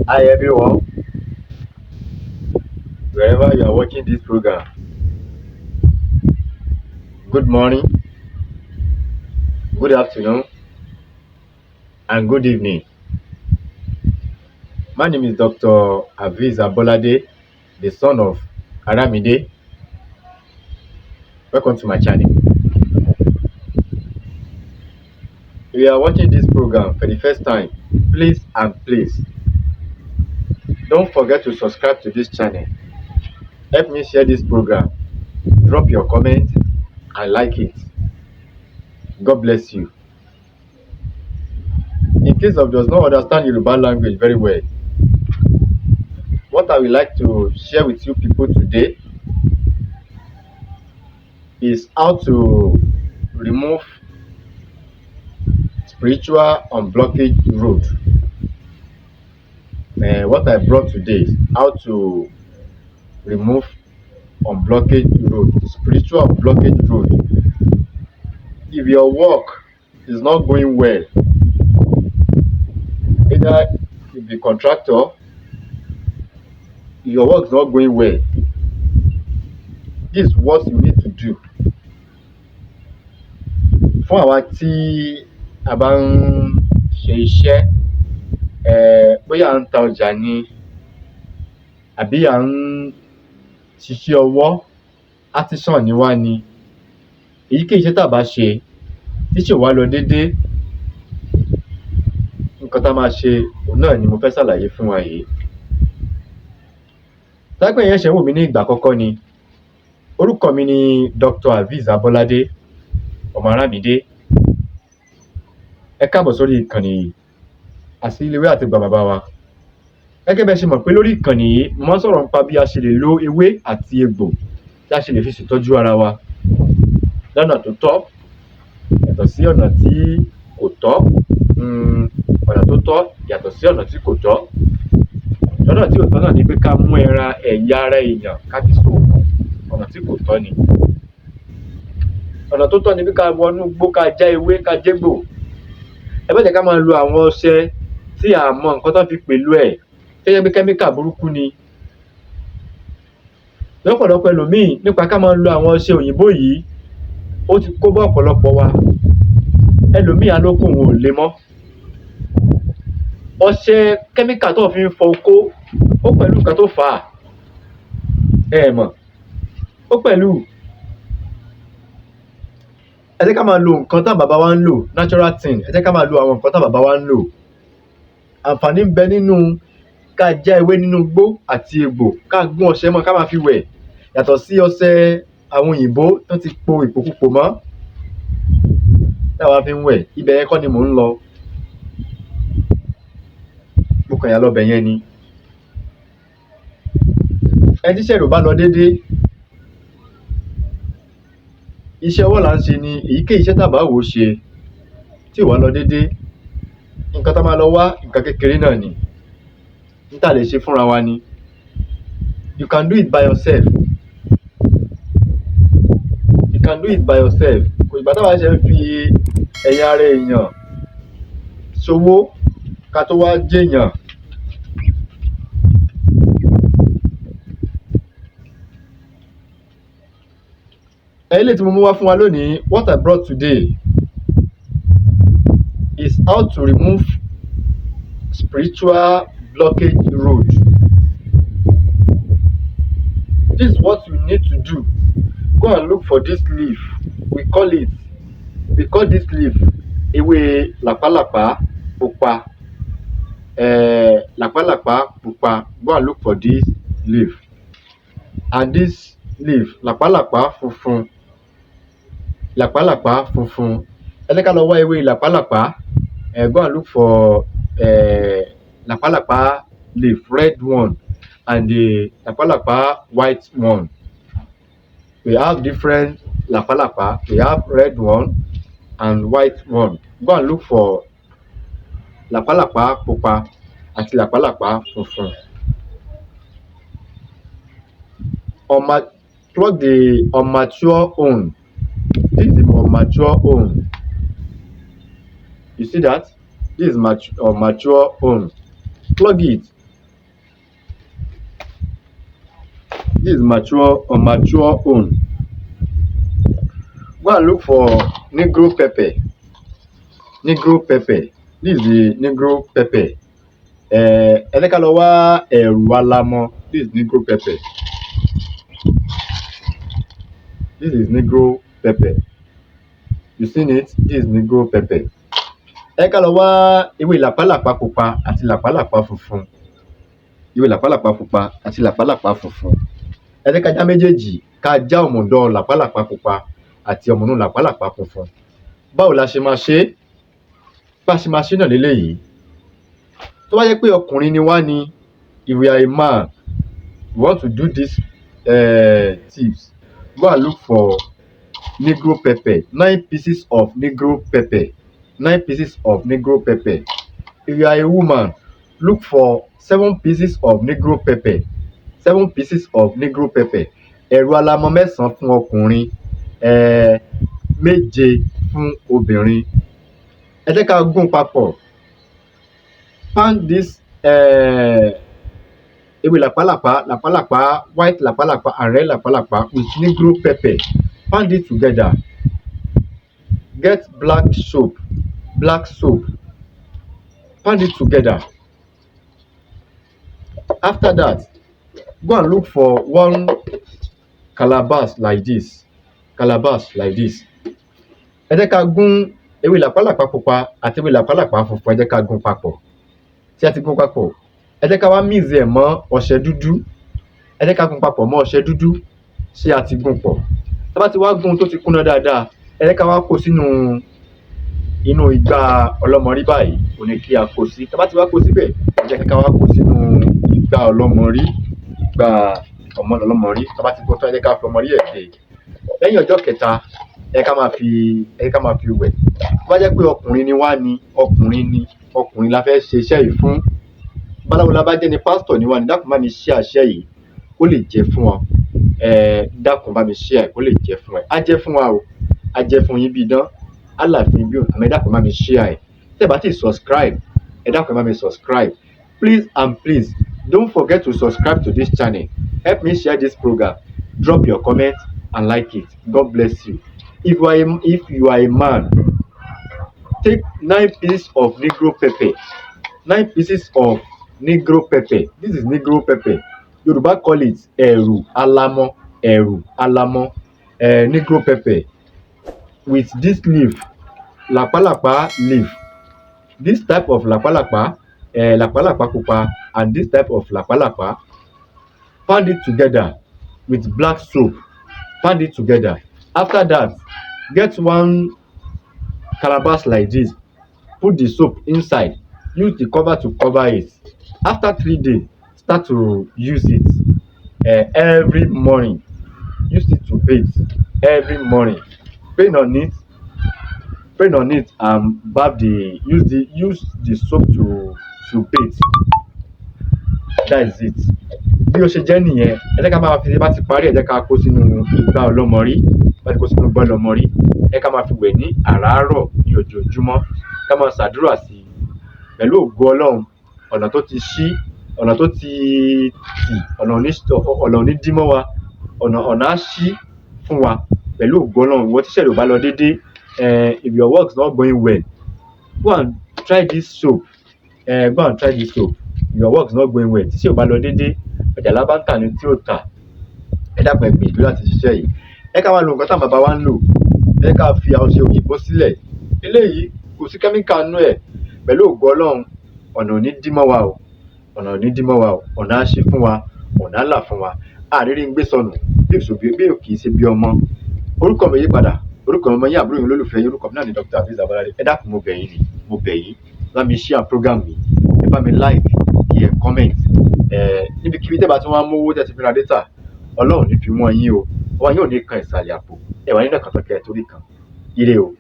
Hi everyone, wherever you are watching this program. Good morning, good afternoon, and good evening. My name is Dr. Aviz Abolade, the son of Aramide. Welcome to my channel. If you are watching this program for the first time, please don't forget to subscribe to this channel. Help me share this program. Drop your comment and like it. God bless you. In case of does not understand Yoruba language very well, what I would like to share with you people today is how to remove spiritual unblockage road. What I brought today is how to remove unblockage road, spiritual unblockage road. If your work is not going well, either if the contractor, if your work is not going well, this is what you need to do. Fún àwa tí a bá ń ṣe iṣẹ́, bóyá à ń ta ọjà ni àbí à ń ṣiṣẹ́ ọwọ́, artisan ni wá ni, èyíkéyìí iṣẹ́ tá a bá ṣe tí ṣe wá lọ déédé, nǹkan tá a máa ṣe òun náà ni mo fẹ́ ṣàlàyé fún wa yìí. Tágbẹ̀ yẹn ṣe ń wò mí ní ìgbà àkọ́kọ́ ni, orúkọ mi ni Dr. Aviz Abolade, ọmọ Aramide. Ẹ káàbọ̀ sórí ìkànnì yìí, Àsílẹ̀ àti bàbá wa. Gẹ́gẹ́ bẹ́ẹ̀ ṣe mọ̀ pé lórí ìkànnì yìí mo máa ń sọ̀rọ̀ nípa bí a ṣe lè lo ewé àti egbò tí a ṣe lè fi ṣètọ́jú ara wa lọ́nà tó tọ́ yàtọ̀ sí ọ̀nà tí kò tọ́. Ọ̀nà tó tọ́ yàtọ̀ sí ọ̀nà tí kò tọ́. Ọ̀nà tí kò tọ́ náà ni pé ká mú ẹ̀yà ara èèyàn ká fi ṣoògùn. Ọ̀nà tí kò tọ́ ni. Ọ̀nà tó tọ́ ni pé ká wọnú igbó, ká já ewé, ká jégbò. Ẹ má jẹ́ ká máa lo àwọn ọṣẹ tí a mọ nǹkan tó fi pẹ̀lú ẹ̀, tó jẹ́ pé kẹ́míkà burúkú ni. Lọ́pọ̀lọpọ̀ ẹlòmíì nípa ká máa lo àwọn ọṣẹ òyìnbó yìí, ó ti kó bá ọ̀pọ̀lọpọ̀ wa. Ẹlòmíì á lókun òun ò le mọ́. Ọṣẹ kẹ́míkà tó fi ń fọ oko, ó pẹ̀lú nǹkan tó fà á. Ẹ mọ̀, ó pẹ̀lú. Ẹ jẹ́ ká máa lo nǹkan tá bàbá wa ń lò, natural thing. Ẹ jẹ́ ká máa lo àwọn nǹkan tá bàbá wa ń lò. Àǹfààní ń bẹ nínú ká já ewé nínú igbó àti egbò, ká gún ọṣẹ mọ́ ká máa fi wẹ̀, yàtọ̀ sí ọṣẹ àwọn òyìnbó tó ti po ìpòkúpò mọ́ táwa fi ń wẹ̀. Ibẹ̀ yẹn kọ́ ni mò ń lọ, mo kàn yà lọ bẹ̀ yẹn ni. Ẹni tíṣẹ́ rẹ̀ ò bá lọ déédé, iṣẹ́ ọwọ́ là ń ṣe ni, èyíkéyìí iṣẹ́ tá bá wò ó ṣe tí ò wá lọ déédé, nǹkan tá máa lọ wá nǹkan kékeré náà ni, n tá lè ṣe fúnra wa ni. You can do it by yourself. You can do it by yourself. Kò ìgbà táwa ṣe ń fi ẹ̀yà ara èèyàn ṣòwò ká tó wá jẹ́yàn. Eléyìí tí mo mú wá fún wa lónìí, what I brought today is how to remove spiritual blockage road. This is what you need to do. Go and look for this leaf. We call this leaf ewé làpálàpá pupa. Làpálàpá pupa. Go and look for this leaf. And this leaf làpálàpá funfun. Làpálàpá funfun. Ẹ jẹ́ ká lọ wá ewé làpálàpá. Go and look for làpálàpá leaf, red one, and the làpálàpá white one. We have different làpálàpá. We have red one and white one. Go and look for làpálàpá pupa àti làpálàpá funfun. Plug the unmature own. This is the mature own. You see that? This is mature own. Plug it. This is mature or mature own. Go and look for negro pepper. Negro pepper. This is the negro pepper. Ẹ jẹ́ ká lọ wá ẹ̀rù alamọ. This is negro pepper. This is negro pepper. You seen it? This is negro pepper. Ẹ jẹ́ ká lọ wá ewé làpálàpá pupa àti làpálàpá funfun. Ewé làpálàpá pupa àti làpálàpá funfun. Ẹ jẹ́ ká já méjèèjì, ká já ọ̀mọ̀dọ̀ làpálàpá pupa àti ọ̀mọ̀nú làpálàpá funfun. Báwo la ṣe máa ṣe? Bá ṣe máa ṣe náà lélẹ́yìí. Tó bá jẹ́ pé ọkùnrin ni wá ni, if we are a man, we want to do this tips, go and look for negro pepper, 9 pieces of negro pepper, 9 pieces of negro pepper. If you are a woman, look for 7 pieces of negro pepper, 7 pieces of negro pepper. Ẹ̀rù alamọ 9 fún ọkùnrin, 7 fún obìnrin. Ẹ jẹ́ ká gún papọ̀. Pound this ewé làpálàpá, white làpálàpá and red làpálàpá with negro pepper. Pound it together. Get black soap. Pound it together. After that, go and look for 1 calabash like this. Ẹ jẹ́ ká gún ewé làpálàpá pupa àti ewé làpálàpá funfun. Ẹ jẹ́ ká gún papọ̀. Tí a ti gún papọ̀, ẹ jẹ́ ká wá mix ẹ̀ mọ́ ọṣẹ dúdú. Ẹ jẹ́ ká gún papọ̀ mọ́ ọṣẹ dúdú. Ṣé a ti gún pọ̀? Tá bá ti wá gún tó ti kúnná dáadáa, ẹ jẹ́ ká wá kó sínú inú igbá ọlọ́mọrí báyìí. Ó ní kí a kó sí. Tá bá ti wá kó síbẹ̀, ẹ jẹ́ ká wá kó sínú igbá ọlọ́mọrí. Tá bá ti kó tán, ẹ jẹ́ ká fi ọmọrí ẹ̀ dè. Lẹ́yìn ọjọ́ kẹta, ẹ jẹ́ ká máa fi wẹ̀. Tó bá jẹ́ pé ọkùnrin ni wá ni, ọkùnrin la fẹ́ ṣe iṣẹ́ yìí fún. Báláwo la bá jẹ́ ni pásítọ̀ ni wá ni, dákun bá mi share àṣẹ yìí kó lè jẹ́ fún wa. Dákun bá mi share kó lè jẹ́ fún ẹ. Á jẹ́ fún wa o. Á jẹ́ fún yín bí idán. Á là fún yín bí òun. Àmọ́ ẹ dákun bá mi share ẹ̀. Tẹ́ ẹ bá ti subscribe, ẹ dákun bá mi subscribe. Please and please, don't forget to subscribe to this channel. Help me share this program. Drop your comment and like it. God bless you. If you are a man, take 9 pieces of negro pepper. 9 pieces of negro pepper. This is negro pepper. Yoruba call it ẹ̀rù alamọ. Negro pepper with this leaf, làpálàpá leaf. This type of làpálàpá pupa and this type of làpálàpá. Pound it together with black soap. Pound it together. After that, get 1 calabash like this. Put the soap inside. Use the cover to cover it. After 3 days, start to use it every morning. Use it to bathe every morning. Paint on it and use the soap to bathe. That is it. Bí ó ṣe jẹ́ nìyẹn. Ẹ jẹ́ ká máa fi bá ti parí, ẹ jẹ́ ká kó sínú igbá ọlọ́mọrí. Bá ti kó sínú igbá ọlọ́mọrí, ẹ ká máa fi wẹ̀ ní àràárọ̀ ní ojoojúmọ́. Ká máa ṣàdúrà sí i. Pẹ̀lú ògo Ọlọ́run, ọ̀nà tó ti ṣí, ọ̀nà tó ti tì, ọ̀nà òní dí mọ́ wa, ọ̀nà á ṣí fún wa. Pẹ̀lú ògo Ọlọ́run, ìwọ tíṣẹ́ rẹ ò bá lọ déédé, if your work is not going well, go and try this soap. Your work is not going well. Tíṣẹ́ ò bá lọ déédé, ọjà lábá ń tà ní tí ó tà. Ẹ dákun ẹ gbìyànjú láti ṣiṣẹ́ yìí. Ẹ ká wá lo nǹkan táwọn bàbá wa ń lò. Ẹ ká fi ọṣẹ òyìnbó sílẹ̀. Eléyìí kò sí kẹ́míkà nínú ẹ̀. Pẹ̀lú ògo Ọlọ́run, ọ̀nà ò ní dí mọ́ wa o. Ọ̀nà á ṣí fún wa, ọ̀nà á là fún wa. Àrírí ń gbé sọnù bí ò kì í ṣe bí ọmọ. Orúkọ mi yí padà. Orúkọ mi ọmọ yín, àbúrò yín, olólùfẹ́ yín. Orúkọ mi náà ni Dr. Aviz Abalade. Ẹ dákun mo bẹ̀ yín. Bá mi share program mi. Ẹ bá mi like, kí ẹ comment. Níbikíbi tẹ́ bá tún wá mówó tẹ́ ti fi ra data, Ọlọ́run ní fi wọ́n yín o. Ọwọ́ yín ò ní kan ìsàlẹ̀ àpò. Ẹ wà nínú ẹ̀kan tó kẹ́ ẹ torí kan. Ire o.